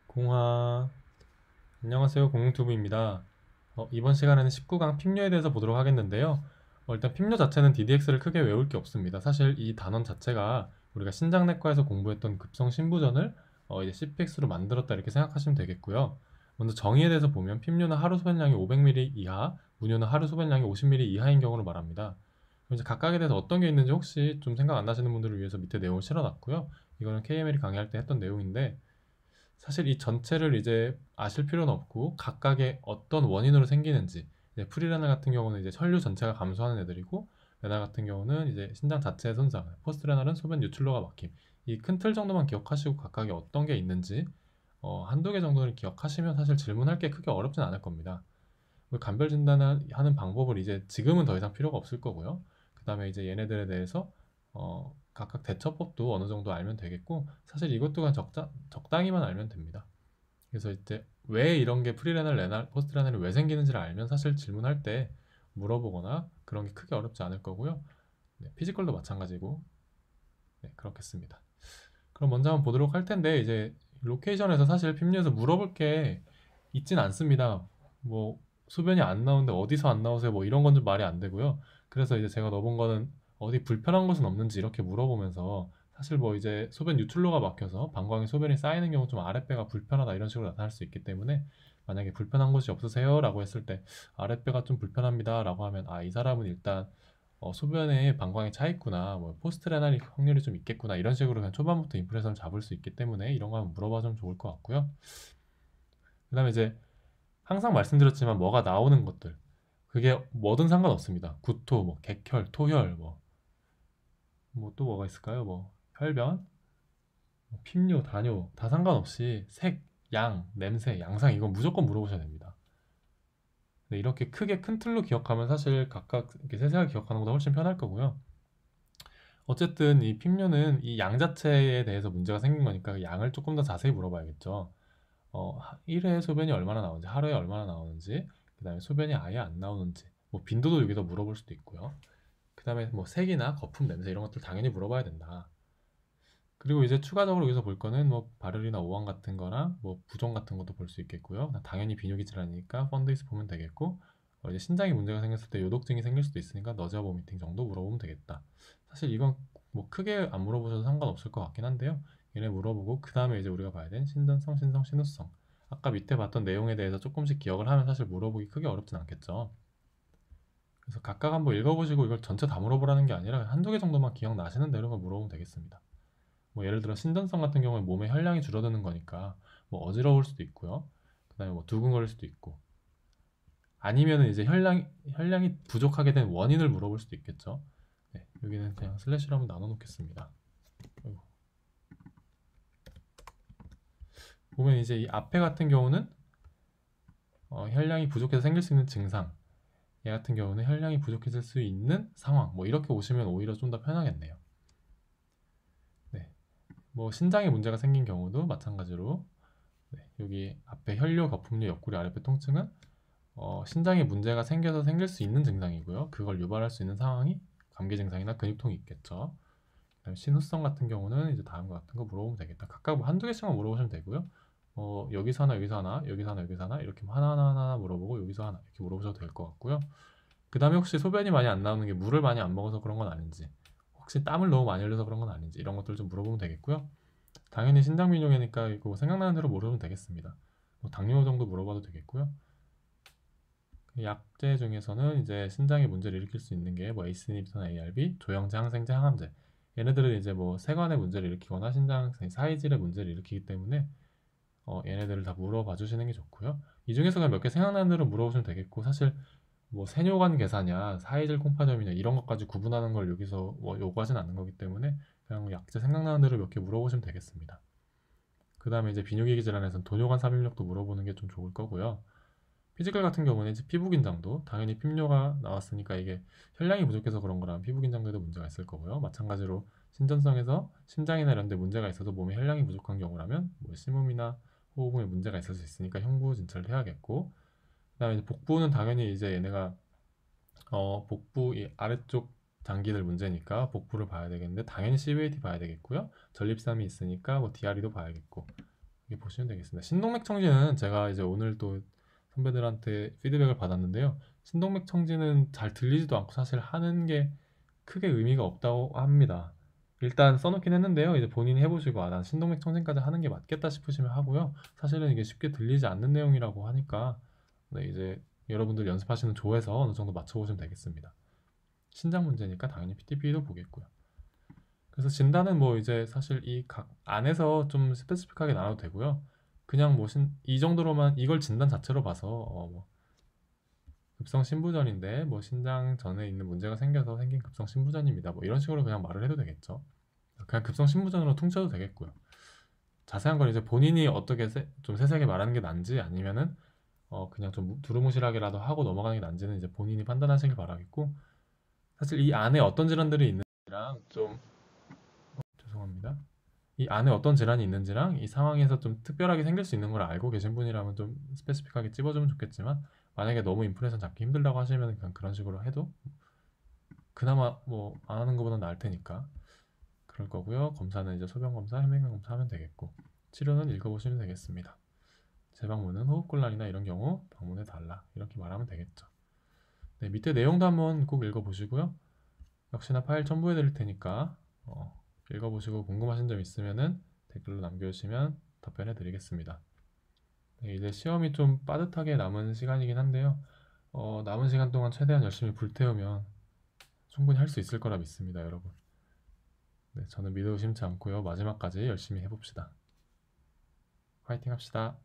공화. 안녕하세요, 공용튜브입니다. 이번 시간에는 19강 핍류에 대해서 보도록 하겠는데요. 일단 핍류 자체는 DDX를 크게 외울 게 없습니다. 사실 이 단원 자체가 우리가 신장내과에서 공부했던 급성신부전을 이제 CPX로 만들었다 이렇게 생각하시면 되겠고요. 먼저 정의에 대해서 보면 핍류는 하루 소변량이 500ml 이하, 문효는 하루 소변량이 50ml 이하인 경우를 말합니다. 그럼 이제 각각에 대해서 어떤 게 있는지 혹시 좀 생각 안 나시는 분들을 위해서 밑에 내용을 실어놨고요. 이거는 KML이 강의할 때 했던 내용인데, 사실 이 전체를 이제 아실 필요는 없고 각각의 어떤 원인으로 생기는지, 이제 프리레날 같은 경우는 이제 혈류 전체가 감소하는 애들이고, 레날 같은 경우는 이제 신장 자체의 손상, 포스트레날은 소변 유출로가 막힘. 이 큰 틀 정도만 기억하시고 각각에 어떤 게 있는지 한두 개 정도를 기억하시면 사실 질문할 게 크게 어렵진 않을 겁니다. 간별 진단을 하는 방법을 이제 지금은 더 이상 필요가 없을 거고요. 그 다음에 이제 얘네들에 대해서 각각 대처법도 어느 정도 알면 되겠고, 사실 이것도 그냥 적당히만 알면 됩니다. 그래서 이제 왜 이런 게 프리레날, 레날, 포스트레날이 왜 생기는지를 알면 사실 질문할 때 물어보거나 그런 게 크게 어렵지 않을 거고요. 네, 피지컬도 마찬가지고, 네, 그렇겠습니다. 그럼 먼저 한번 보도록 할 텐데, 이제 로케이션에서 사실 핍류에서 물어볼 게 있진 않습니다. 뭐 소변이 안 나오는데 어디서 안 나오세요? 뭐 이런 건 좀 말이 안 되고요. 그래서 이제 제가 넣어본 거는 어디 불편한 곳은 없는지 이렇게 물어보면서, 사실 뭐 이제 소변 유출로가 막혀서 방광에 소변이 쌓이는 경우 좀 아랫배가 불편하다 이런 식으로 나타날 수 있기 때문에, 만약에 불편한 곳이 없으세요? 라고 했을 때 아랫배가 좀 불편합니다 라고 하면, 아, 이 사람은 일단 소변에 방광이 차 있구나, 뭐 포스트레날 확률이 좀 있겠구나, 이런 식으로 그냥 초반부터 인프레션을 잡을 수 있기 때문에 이런 거 한번 물어봐 주면 좋을 것 같고요. 그 다음에 이제 항상 말씀드렸지만 뭐가 나오는 것들, 그게 뭐든 상관없습니다. 구토, 뭐 객혈, 토혈, 뭐 또 뭐가 있을까요? 뭐 혈변, 뭐 핍류, 다뇨 다 상관없이 색, 양, 냄새, 양상, 이건 무조건 물어보셔야 됩니다. 네, 이렇게 크게 큰 틀로 기억하면 사실 각각 이렇게 세세하게 기억하는 것보다 훨씬 편할 거고요. 어쨌든 이 핍류는 이 양 자체에 대해서 문제가 생긴 거니까 그 양을 조금 더 자세히 물어봐야겠죠. 1회에 소변이 얼마나 나오는지, 하루에 얼마나 나오는지, 그 다음에 소변이 아예 안 나오는지, 뭐 빈도도 여기서 물어볼 수도 있고요. 그 다음에 뭐 색이나 거품, 냄새 이런 것들 당연히 물어봐야 된다. 그리고 이제 추가적으로 여기서 볼 거는 뭐 바르리나 오한 같은 거나 뭐 부종 같은 것도 볼 수 있겠고요. 당연히 비뇨기 질환이니까 펀드이스 보면 되겠고, 이제 신장에 문제가 생겼을 때 요독증이 생길 수도 있으니까 너지아 보미팅 정도 물어보면 되겠다. 사실 이건 뭐 크게 안 물어보셔도 상관없을 것 같긴 한데요. 얘네 물어보고 그 다음에 이제 우리가 봐야 된 신전성, 신성, 신우성, 아까 밑에 봤던 내용에 대해서 조금씩 기억을 하면 사실 물어보기 크게 어렵진 않겠죠. 그래서 각각 한번 읽어보시고 이걸 전체 다 물어보라는 게 아니라 한두 개 정도만 기억나시는 대로 물어보면 되겠습니다. 뭐 예를 들어 신전성 같은 경우에 몸의 혈량이 줄어드는 거니까 뭐 어지러울 수도 있고요. 그다음에 뭐 두근거릴 수도 있고, 아니면은 이제 혈량이 부족하게 된 원인을 물어볼 수도 있겠죠. 네, 여기는 그냥 슬래시로 한번 나눠 놓겠습니다. 보면 이제 이 앞에 같은 경우는 혈량이 부족해서 생길 수 있는 증상, 얘 같은 경우는 혈량이 부족해질 수 있는 상황, 뭐 이렇게 오시면 오히려 좀 더 편하겠네요. 네, 뭐 신장에 문제가 생긴 경우도 마찬가지로, 네, 여기 앞에 혈뇨, 거품류, 옆구리, 아랫배 통증은 신장에 문제가 생겨서 생길 수 있는 증상이고요. 그걸 유발할 수 있는 상황이 감기 증상이나 근육통이 있겠죠. 그다음에 신우성 같은 경우는 이제 다음과 같은 거 물어보면 되겠다. 각각 뭐 한두 개씩만 물어보시면 되고요. 여기서 하나, 여기서 하나, 여기서 하나, 여기서 하나, 이렇게 하나 물어보고 여기서 하나 이렇게 물어보셔도 될 것 같고요. 그 다음에 혹시 소변이 많이 안 나오는 게 물을 많이 안 먹어서 그런 건 아닌지, 혹시 땀을 너무 많이 흘려서 그런 건 아닌지, 이런 것들 좀 물어보면 되겠고요. 당연히 신장 민요계니까 이거 생각나는 대로 물어보면 되겠습니다. 뭐 당뇨 정도 물어봐도 되겠고요. 약제 중에서는 이제 신장에 문제를 일으킬 수 있는 게 뭐 에이스니비터나 ARB, 조영제, 항생제, 항암제. 얘네들은 이제 뭐 세관의 문제를 일으키거나 신장 사이질의 문제를 일으키기 때문에 얘네들을 다 물어봐 주시는 게 좋고요. 이 중에서 그냥 몇 개 생각나는 대로 물어보시면 되겠고, 사실 뭐 세뇨관 계사냐, 사이질 콩팥염이냐 이런 것까지 구분하는 걸 여기서 뭐 요구하진 않는 거기 때문에 그냥 약제 생각나는 대로 몇 개 물어보시면 되겠습니다. 그 다음에 이제 비뇨기계 질환에서는 돈요관 삽입력도 물어보는 게 좀 좋을 거고요. 피지컬 같은 경우는 이제 피부 긴장도 당연히 핍뇨가 나왔으니까 이게 혈량이 부족해서 그런 거라면 피부 긴장도에도 문제가 있을 거고요. 마찬가지로 신전성에서 심장이나 이런 데 문제가 있어서 몸에 혈량이 부족한 경우라면 뭐 심음이나 호흡에 문제가 있을 수 있으니까 흉부 진찰을 해야겠고, 그다음에 이제 복부는 당연히 이제 얘네가 복부 이 아래쪽 장기들 문제니까 복부를 봐야 되겠는데 당연히 CVAT 봐야 되겠고요. 전립선이 있으니까 뭐 DRE도 봐야겠고, 이렇게 보시면 되겠습니다. 신동맥 청진은 제가 이제 오늘 또 선배들한테 피드백을 받았는데요. 신동맥 청진은 잘 들리지도 않고 사실 하는 게 크게 의미가 없다고 합니다. 일단 써놓긴 했는데요. 이제 본인이 해보시고 난 신동맥 청진까지 하는 게 맞겠다 싶으시면 하고요. 사실은 이게 쉽게 들리지 않는 내용이라고 하니까 네, 이제 여러분들 연습하시는 조에서 어느 정도 맞춰보시면 되겠습니다. 신장 문제니까 당연히 PTP도 보겠고요. 그래서 진단은 뭐 이제 사실 이 각 안에서 좀 스페시픽하게 나눠도 되고요. 그냥 뭐 이 정도로만 이걸 진단 자체로 봐서 뭐 급성 신부전인데 뭐 신장 전에 있는 문제가 생겨서 생긴 급성 신부전입니다. 뭐 이런 식으로 그냥 말을 해도 되겠죠. 그냥 급성 신부전으로 퉁쳐도 되겠고요. 자세한 건 이제 본인이 어떻게 좀 세세하게 말하는 게 난지 아니면은 그냥 좀 두루뭉실하게라도 하고 넘어가는 게 난지는 이제 본인이 판단하시길 바라겠고 사실 이 안에 어떤 질환들이 있는지랑 좀 죄송합니다. 이 안에 어떤 질환이 있는지랑 이 상황에서 좀 특별하게 생길 수 있는 걸 알고 계신 분이라면 좀 스페시픽하게 찝어주면 좋겠지만 만약에 너무 인프레션 잡기 힘들다고 하시면 그냥 그런 식으로 해도 그나마 뭐 안 하는 것보다 나을 테니까 그럴 거고요. 검사는 이제 소변 검사, 혈액 검사 하면 되겠고 치료는 읽어보시면 되겠습니다. 재방문은 호흡곤란이나 이런 경우 방문해 달라 이렇게 말하면 되겠죠. 네, 밑에 내용도 한번 꼭 읽어보시고요. 역시나 파일 첨부해 드릴 테니까 읽어보시고 궁금하신 점 있으면은 댓글로 남겨주시면 답변해 드리겠습니다. 네, 이제 시험이 좀 빠듯하게 남은 시간이긴 한데요. 남은 시간 동안 최대한 열심히 불태우면 충분히 할 수 있을 거라 믿습니다, 여러분. 네, 저는 믿어 의심치 않고요. 마지막까지 열심히 해봅시다. 화이팅 합시다.